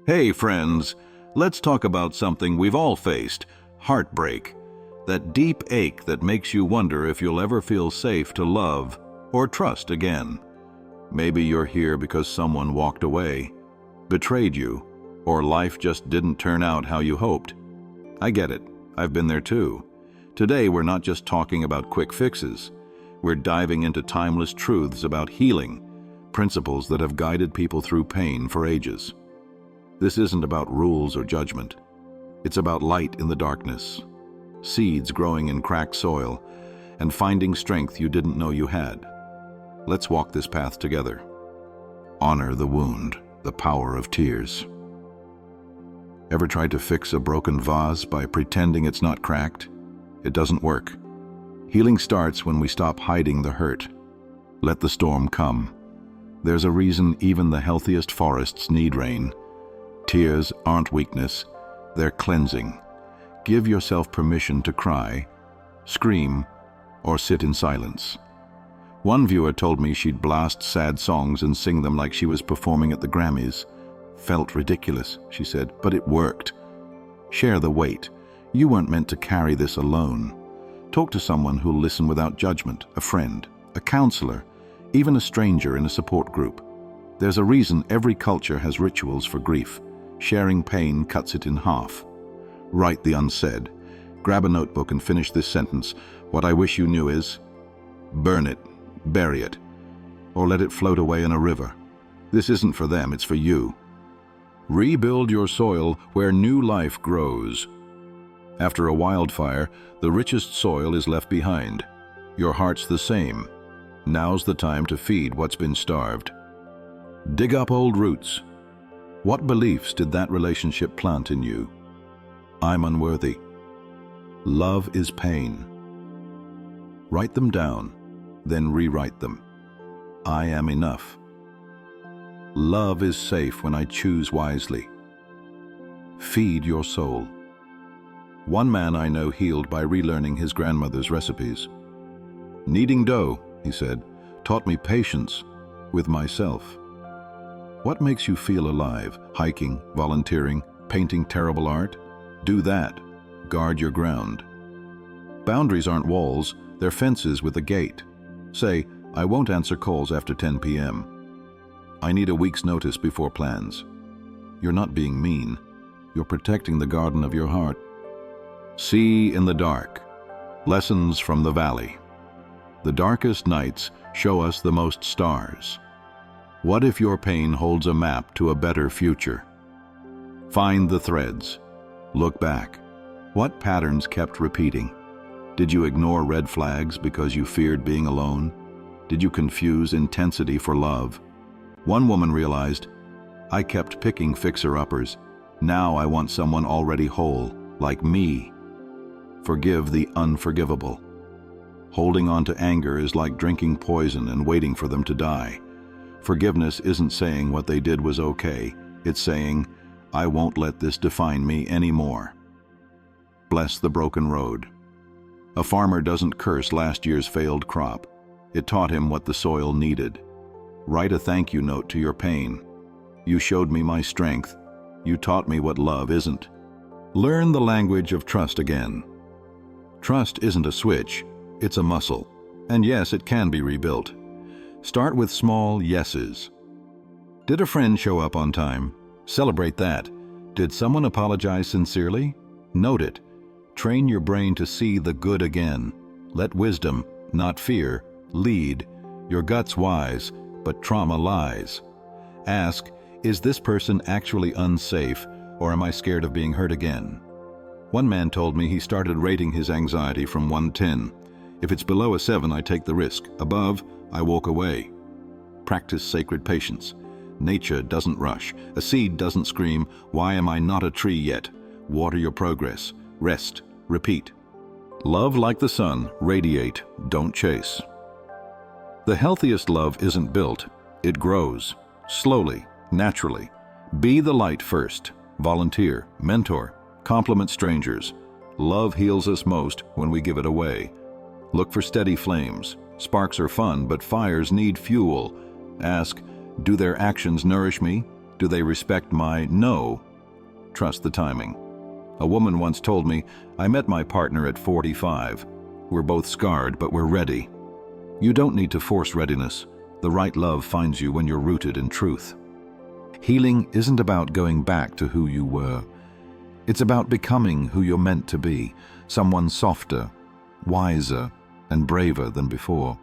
Hey friends, let's talk about something we've all faced, heartbreak. That deep ache that makes you wonder if you'll ever feel safe to love or trust again. Maybe you're here because someone walked away, betrayed you, or life just didn't turn out how you hoped. I get it, I've been there too. Today we're not just talking about quick fixes. We're diving into timeless truths about healing, principles that have guided people through pain for ages. This isn't about rules or judgment. It's about light in the darkness, seeds growing in cracked soil, and finding strength you didn't know you had. Let's walk this path together. Honor the wound, the power of tears. Ever tried to fix a broken vase by pretending it's not cracked? It doesn't work. Healing starts when we stop hiding the hurt. Let the storm come. There's a reason even the healthiest forests need rain. Tears aren't weakness, they're cleansing. Give yourself permission to cry, scream, or sit in silence. One viewer told me she'd blast sad songs and sing them like she was performing at the Grammys. Felt ridiculous, she said, but it worked. Share the weight. You weren't meant to carry this alone. Talk to someone who'll listen without judgment, a friend, a counselor, even a stranger in a support group. There's a reason every culture has rituals for grief. Sharing pain cuts it in half. Write the unsaid. Grab a notebook and finish this sentence. What I wish you knew is, burn it, bury it, or let it float away in a river. This isn't for them, it's for you. Rebuild your soil where new life grows. After a wildfire, the richest soil is left behind. Your heart's the same. Now's the time to feed what's been starved. Dig up old roots. What beliefs did that relationship plant in you? I'm unworthy. Love is pain. Write them down, then rewrite them. I am enough. Love is safe when I choose wisely. Feed your soul. One man I know healed by relearning his grandmother's recipes. Kneading dough, he said, taught me patience with myself. What makes you feel alive? Hiking, volunteering, painting terrible art? Do that. Guard your ground. Boundaries aren't walls, they're fences with a gate. Say, I won't answer calls after 10 p.m. I need a week's notice before plans. You're not being mean. You're protecting the garden of your heart. See in the dark. Lessons from the valley. The darkest nights show us the most stars. What if your pain holds a map to a better future? Find the threads. Look back. What patterns kept repeating? Did you ignore red flags because you feared being alone? Did you confuse intensity for love? One woman realized, I kept picking fixer-uppers. Now I want someone already whole, like me. Forgive the unforgivable. Holding on to anger is like drinking poison and waiting for them to die. Forgiveness isn't saying what they did was okay. It's saying, I won't let this define me anymore. Bless the broken road. A farmer doesn't curse last year's failed crop. It taught him what the soil needed. Write a thank you note to your pain. You showed me my strength. You taught me what love isn't. Learn the language of trust again. Trust isn't a switch, it's a muscle. And yes, it can be rebuilt. Start with small yeses. Did a friend show up on time? Celebrate that. Did someone apologize sincerely? Note it. Train your brain to see the good again. Let wisdom, not fear, lead. Your gut's wise, but trauma lies. Ask, is this person actually unsafe, or am I scared of being hurt again? One man told me he started rating his anxiety from 1 to 10. If it's below a 7, I take the risk. Above, I walk away. Practice sacred patience. Nature doesn't rush. A seed doesn't scream, why am I not a tree yet? Water your progress. Rest. Repeat. Love like the sun. Radiate. Don't chase. The healthiest love isn't built. It grows. Slowly. Naturally. Be the light first. Volunteer. Mentor. Compliment strangers. Love heals us most when we give it away. Look for steady flames. Sparks are fun, but fires need fuel. Ask, do their actions nourish me? Do they respect my no? Trust the timing. A woman once told me, I met my partner at 45. We're both scarred, but we're ready. You don't need to force readiness. The right love finds you when you're rooted in truth. Healing isn't about going back to who you were. It's about becoming who you're meant to be, someone softer, wiser, and braver than before.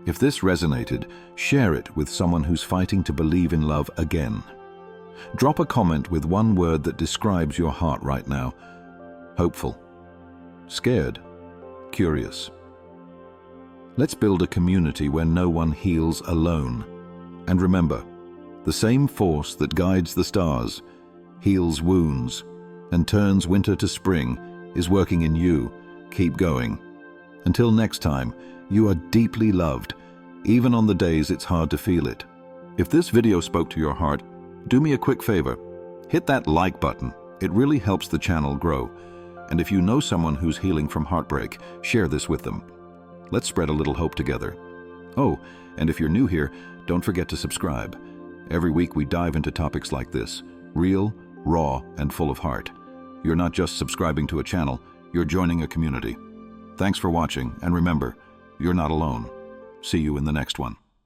If this resonated, share it with someone who's fighting to believe in love again. Drop a comment with one word that describes your heart right now. Hopeful, scared, curious. Let's build a community where no one heals alone. And remember, the same force that guides the stars, heals wounds, and turns winter to spring is working in you. Keep going. Until next time, you are deeply loved, even on the days it's hard to feel it. If this video spoke to your heart, do me a quick favor. Hit that like button. It really helps the channel grow. And if you know someone who's healing from heartbreak, share this with them. Let's spread a little hope together. Oh, and if you're new here, don't forget to subscribe. Every week we dive into topics like this, real, raw, and full of heart. You're not just subscribing to a channel, you're joining a community. Thanks for watching, and remember, you're not alone. See you in the next one.